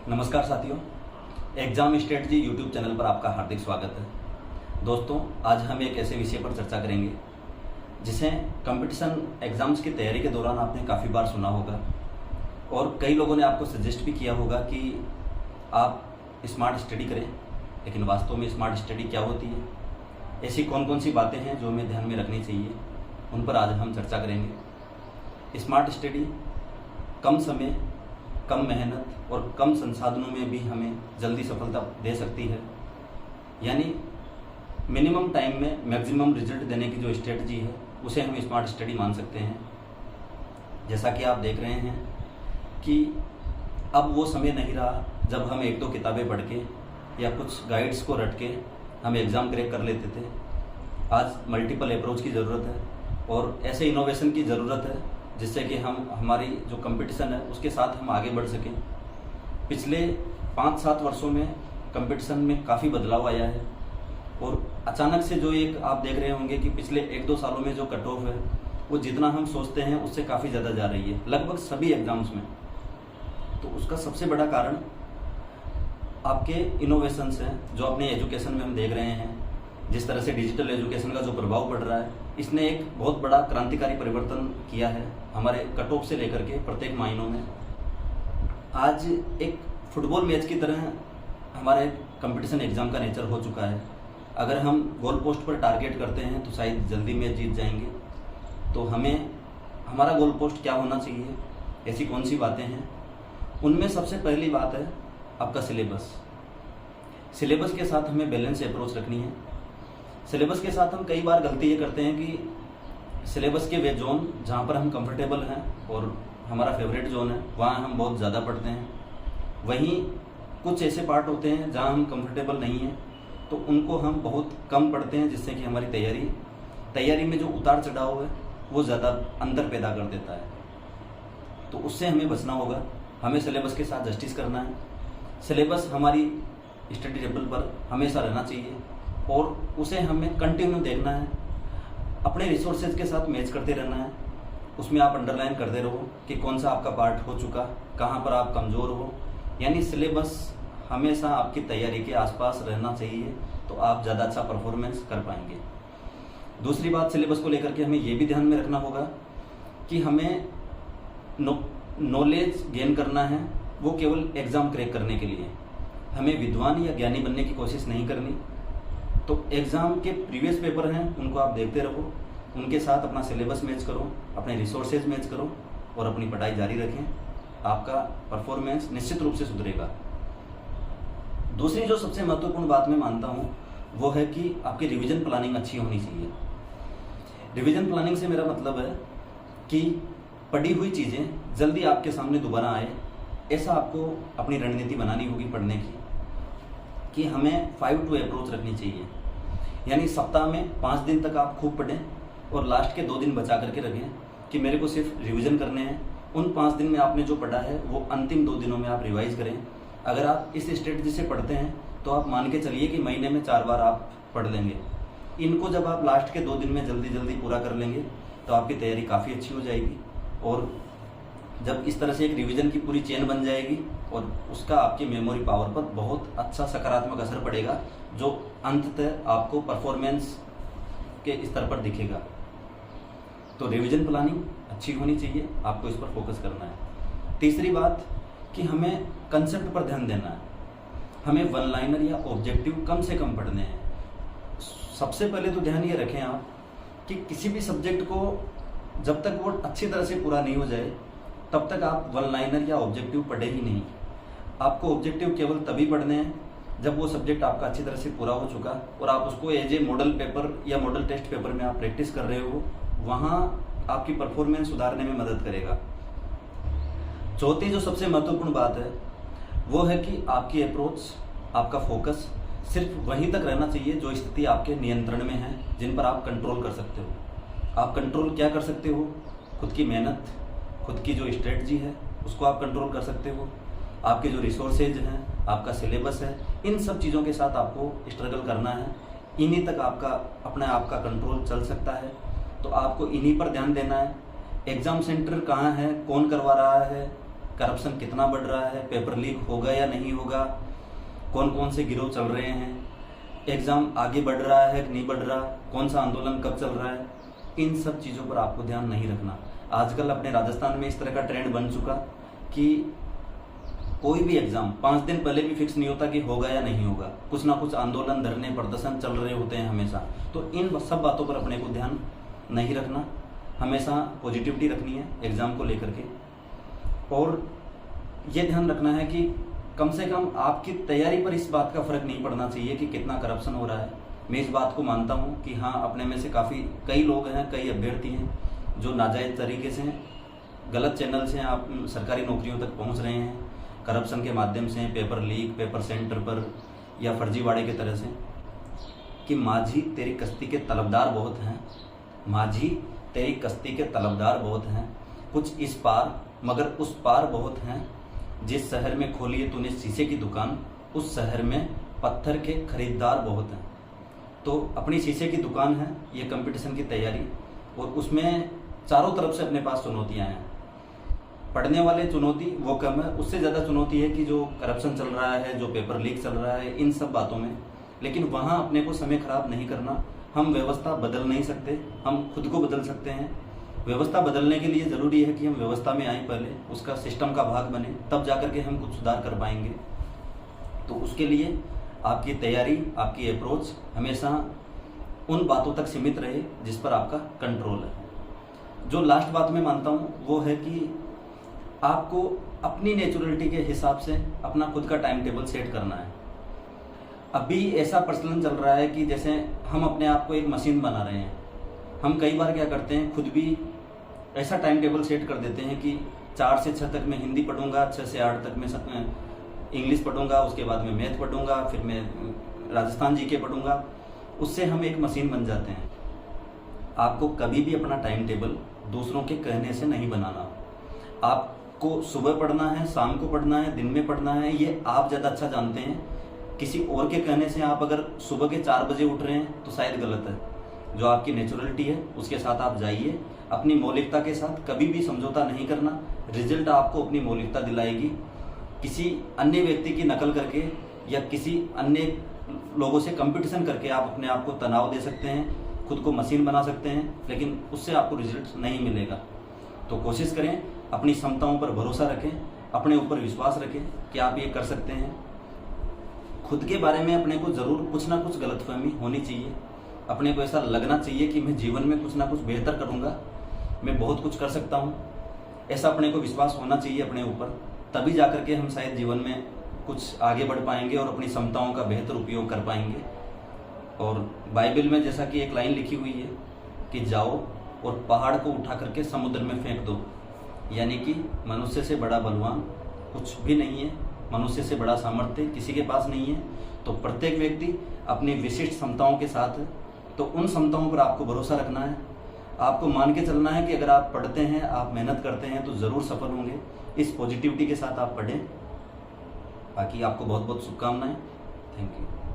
नमस्कार साथियों, exam strategy YouTube channel पर आपका हार्दिक स्वागत है। दोस्तों, आज हम एक ऐसे विषय पर चर्चा करेंगे जिसे कंपटीशन एग्जाम्स की तैयारी के दौरान आपने काफ़ी बार सुना होगा और कई लोगों ने आपको सजेस्ट भी किया होगा कि आप स्मार्ट स्टडी करें। लेकिन वास्तव में स्मार्ट स्टडी क्या होती है, ऐसी कौन कौन सी बातें हैं जो हमें ध्यान में रखनी चाहिए, उन पर आज हम चर्चा करेंगे। स्मार्ट स्टडी कम समय, कम मेहनत और कम संसाधनों में भी हमें जल्दी सफलता दे सकती है। यानी मिनिमम टाइम में मैक्सिमम रिजल्ट देने की जो स्ट्रेटजी है उसे हम स्मार्ट स्टडी मान सकते हैं। जैसा कि आप देख रहे हैं कि अब वो समय नहीं रहा जब हम एक दो किताबें पढ़ के या कुछ गाइड्स को रट के हम एग्ज़ाम क्रैक कर लेते थे। आज मल्टीपल अप्रोच की ज़रूरत है और ऐसे इनोवेशन की ज़रूरत है जिससे कि हम हमारी जो कंपटीशन है उसके साथ हम आगे बढ़ सकें। पिछले 5-7 वर्षों में कंपटीशन में काफ़ी बदलाव आया है और अचानक से जो एक आप देख रहे होंगे कि पिछले 1-2 सालों में जो कट ऑफ है वो जितना हम सोचते हैं उससे काफ़ी ज़्यादा जा रही है, लगभग सभी एग्ज़ाम्स में। तो उसका सबसे बड़ा कारण आपके इनोवेशंस हैं जो अपने एजुकेशन में हम देख रहे हैं। जिस तरह से डिजिटल एजुकेशन का जो प्रभाव पड़ रहा है, इसने एक बहुत बड़ा क्रांतिकारी परिवर्तन किया है हमारे कट ऑफ से लेकर के प्रत्येक मायनों में। आज एक फुटबॉल मैच की तरह हमारे कंपटीशन एग्ज़ाम का नेचर हो चुका है। अगर हम गोल पोस्ट पर टारगेट करते हैं तो शायद जल्दी मैच जीत जाएंगे। तो हमें हमारा गोल पोस्ट क्या होना चाहिए, ऐसी कौन सी बातें हैं, उनमें सबसे पहली बात है आपका सिलेबस। सिलेबस के साथ हमें बैलेंस अप्रोच रखनी है। सिलेबस के साथ हम कई बार गलती ये करते हैं कि सिलेबस के वे जोन जहाँ पर हम कंफर्टेबल हैं और हमारा फेवरेट जोन है वहाँ हम बहुत ज़्यादा पढ़ते हैं। वहीं कुछ ऐसे पार्ट होते हैं जहाँ हम कंफर्टेबल नहीं हैं तो उनको हम बहुत कम पढ़ते हैं, जिससे कि हमारी तैयारी में जो उतार चढ़ाव है वो ज़्यादा अंतर पैदा कर देता है। तो उससे हमें बचना होगा। हमें सिलेबस के साथ जस्टिस करना है। सिलेबस हमारी स्टडी टेबल पर हमेशा रहना चाहिए और उसे हमें कंटिन्यू देखना है, अपने रिसोर्सेज के साथ मैच करते रहना है। उसमें आप अंडरलाइन करते रहो कि कौन सा आपका पार्ट हो चुका, कहाँ पर आप कमज़ोर हो। यानी सिलेबस हमेशा आपकी तैयारी के आसपास रहना चाहिए तो आप ज़्यादा अच्छा परफॉर्मेंस कर पाएंगे। दूसरी बात, सिलेबस को लेकर के हमें ये भी ध्यान में रखना होगा कि हमें नॉलेज गेन करना है, वो केवल एग्ज़ाम क्रैक करने के लिए। हमें विद्वान या ज्ञानी बनने की कोशिश नहीं करनी। तो एग्ज़ाम के प्रीवियस पेपर हैं उनको आप देखते रहो, उनके साथ अपना सिलेबस मैच करो, अपने रिसोर्सेज मैच करो और अपनी पढ़ाई जारी रखें। आपका परफॉर्मेंस निश्चित रूप से सुधरेगा। दूसरी जो सबसे महत्वपूर्ण बात मैं मानता हूँ वो है कि आपकी रिवीजन प्लानिंग अच्छी होनी चाहिए। रिवीजन प्लानिंग से मेरा मतलब है कि पढ़ी हुई चीज़ें जल्दी आपके सामने दोबारा आए, ऐसा आपको अपनी रणनीति बनानी होगी पढ़ने की। कि हमें 5-2 अप्रोच रखनी चाहिए। यानी सप्ताह में 5 दिन तक आप खूब पढ़ें और लास्ट के 2 दिन बचा करके रखें कि मेरे को सिर्फ रिवीजन करने हैं। उन 5 दिन में आपने जो पढ़ा है वो अंतिम 2 दिनों में आप रिवाइज करें। अगर आप इस स्ट्रेटजी से पढ़ते हैं तो आप मान के चलिए कि महीने में 4 बार आप पढ़ लेंगे। इनको जब आप लास्ट के 2 दिन में जल्दी जल्दी पूरा कर लेंगे तो आपकी तैयारी काफ़ी अच्छी हो जाएगी। और जब इस तरह से एक रिवीजन की पूरी चेन बन जाएगी और उसका आपकी मेमोरी पावर पर बहुत अच्छा सकारात्मक असर पड़ेगा, जो अंततः आपको परफॉर्मेंस के स्तर पर दिखेगा। तो रिवीजन प्लानिंग अच्छी होनी चाहिए, आपको इस पर फोकस करना है। तीसरी बात कि हमें कंसेप्ट पर ध्यान देना है। हमें वन लाइनर या ऑब्जेक्टिव कम से कम पढ़ने हैं। सबसे पहले तो ध्यान ये रखें आप कि किसी भी सब्जेक्ट को जब तक वो अच्छी तरह से पूरा नहीं हो जाए तब तक आप वन लाइनर या ऑब्जेक्टिव पढ़े ही नहीं। आपको ऑब्जेक्टिव केवल तभी पढ़ने हैं जब वो सब्जेक्ट आपका अच्छी तरह से पूरा हो चुका और आप उसको एज ए मॉडल पेपर या मॉडल टेस्ट पेपर में आप प्रैक्टिस कर रहे हो, वहाँ आपकी परफॉर्मेंस सुधारने में मदद करेगा। चौथी जो सबसे महत्वपूर्ण बात है वो है कि आपकी अप्रोच, आपका फोकस सिर्फ वहीं तक रहना चाहिए जो स्थिति आपके नियंत्रण में है, जिन पर आप कंट्रोल कर सकते हो। आप कंट्रोल क्या कर सकते हो? खुद की मेहनत, खुद की जो स्ट्रेटजी है उसको आप कंट्रोल कर सकते हो। आपके जो रिसोर्सेज हैं, आपका सिलेबस है, इन सब चीज़ों के साथ आपको स्ट्रगल करना है। इन्हीं तक आपका अपने आप का कंट्रोल चल सकता है। तो आपको इन्हीं पर ध्यान देना है। एग्ज़ाम सेंटर कहाँ है, कौन करवा रहा है, करप्शन कितना बढ़ रहा है, पेपर लीक होगा या नहीं होगा, कौन कौन से गिरोह चल रहे हैं, एग्ज़ाम आगे बढ़ रहा है कि नहीं बढ़ रहा, कौन सा आंदोलन कब चल रहा है, इन सब चीज़ों पर आपको ध्यान नहीं रखना। आजकल अपने राजस्थान में इस तरह का ट्रेंड बन चुका कि कोई भी एग्ज़ाम 5 दिन पहले भी फिक्स नहीं होता कि होगा या नहीं होगा, कुछ ना कुछ आंदोलन, धरने, प्रदर्शन चल रहे होते हैं हमेशा। तो इन सब बातों पर अपने को ध्यान नहीं रखना, हमेशा पॉजिटिविटी रखनी है एग्ज़ाम को लेकर के। और ये ध्यान रखना है कि कम से कम आपकी तैयारी पर इस बात का फ़र्क नहीं पड़ना चाहिए कि कितना करप्शन हो रहा है। मैं इस बात को मानता हूँ कि हाँ, अपने में से कई लोग हैं, कई अभ्यर्थी हैं जो नाजायज़ तरीके से, गलत चैनल से आप सरकारी नौकरियों तक पहुँच रहे हैं, करप्शन के माध्यम से, पेपर लीक, पेपर सेंटर पर या फर्जीवाड़े की तरह से। कि माझी तेरी कश्ती के तलबदार बहुत हैं, माझी तेरी कश्ती के तलबदार बहुत हैं, कुछ इस पार मगर उस पार बहुत हैं, जिस शहर में खोली है तूने शीशे की दुकान, उस शहर में पत्थर के खरीदार बहुत हैं। तो अपनी शीशे की दुकान है ये कंपटीशन की तैयारी, और उसमें चारों तरफ से अपने पास चुनौतियां हैं। पढ़ने वाले चुनौती वो कम है, उससे ज़्यादा चुनौती है कि जो करप्शन चल रहा है, जो पेपर लीक चल रहा है, इन सब बातों में। लेकिन वहाँ अपने को समय खराब नहीं करना। हम व्यवस्था बदल नहीं सकते, हम खुद को बदल सकते हैं। व्यवस्था बदलने के लिए ज़रूरी है कि हम व्यवस्था में आएँ, पहले उसका सिस्टम का भाग बने, तब जाकर के हम कुछ सुधार कर पाएंगे। तो उसके लिए आपकी तैयारी, आपकी अप्रोच हमेशा उन बातों तक सीमित रहे जिस पर आपका कंट्रोल है। जो लास्ट बात मैं मानता हूँ वो है कि आपको अपनी नेचुरलिटी के हिसाब से अपना खुद का टाइम टेबल सेट करना है। अभी ऐसा प्रचलन चल रहा है कि जैसे हम अपने आप को एक मशीन बना रहे हैं। हम कई बार क्या करते हैं, खुद भी ऐसा टाइम टेबल सेट कर देते हैं कि 4 से 6 तक मैं हिंदी पढ़ूंगा, 6 से 8 तक मैं इंग्लिश पढ़ूंगा, उसके बाद मैं मैथ पढ़ूंगा, फिर मैं राजस्थान जीके पढ़ूंगा। उससे हम एक मशीन बन जाते हैं। आपको कभी भी अपना टाइम टेबल दूसरों के कहने से नहीं बनाना। आपको सुबह पढ़ना है, शाम को पढ़ना है, दिन में पढ़ना है, ये आप ज़्यादा अच्छा जानते हैं। किसी और के कहने से आप अगर सुबह के 4 बजे उठ रहे हैं तो शायद गलत है। जो आपकी नेचुरलिटी है उसके साथ आप जाइए, अपनी मौलिकता के साथ कभी भी समझौता नहीं करना। रिजल्ट आपको अपनी मौलिकता दिलाएगी। किसी अन्य व्यक्ति की नकल करके या किसी अन्य लोगों से कंपटीशन करके आप अपने आप को तनाव दे सकते हैं, खुद को मशीन बना सकते हैं, लेकिन उससे आपको रिजल्ट नहीं मिलेगा। तो कोशिश करें, अपनी क्षमताओं पर भरोसा रखें, अपने ऊपर विश्वास रखें कि आप ये कर सकते हैं। खुद के बारे में अपने को ज़रूर कुछ ना कुछ गलतफहमी होनी चाहिए। अपने को ऐसा लगना चाहिए कि मैं जीवन में कुछ ना कुछ बेहतर करूँगा, मैं बहुत कुछ कर सकता हूँ। ऐसा अपने को विश्वास होना चाहिए अपने ऊपर, तभी जाकर के हम शायद जीवन में कुछ आगे बढ़ पाएंगे और अपनी क्षमताओं का बेहतर उपयोग कर पाएंगे। और बाइबल में जैसा कि एक लाइन लिखी हुई है कि जाओ और पहाड़ को उठा करके समुद्र में फेंक दो। यानी कि मनुष्य से बड़ा बलवान कुछ भी नहीं है, मनुष्य से बड़ा सामर्थ्य किसी के पास नहीं है। तो प्रत्येक व्यक्ति अपनी विशिष्ट क्षमताओं के साथ है। तो उन क्षमताओं पर आपको भरोसा रखना है। आपको मान के चलना है कि अगर आप पढ़ते हैं, आप मेहनत करते हैं तो ज़रूर सफल होंगे। इस पॉजिटिविटी के साथ आप पढ़ें। बाकी आपको बहुत बहुत शुभकामनाएं। Thank you.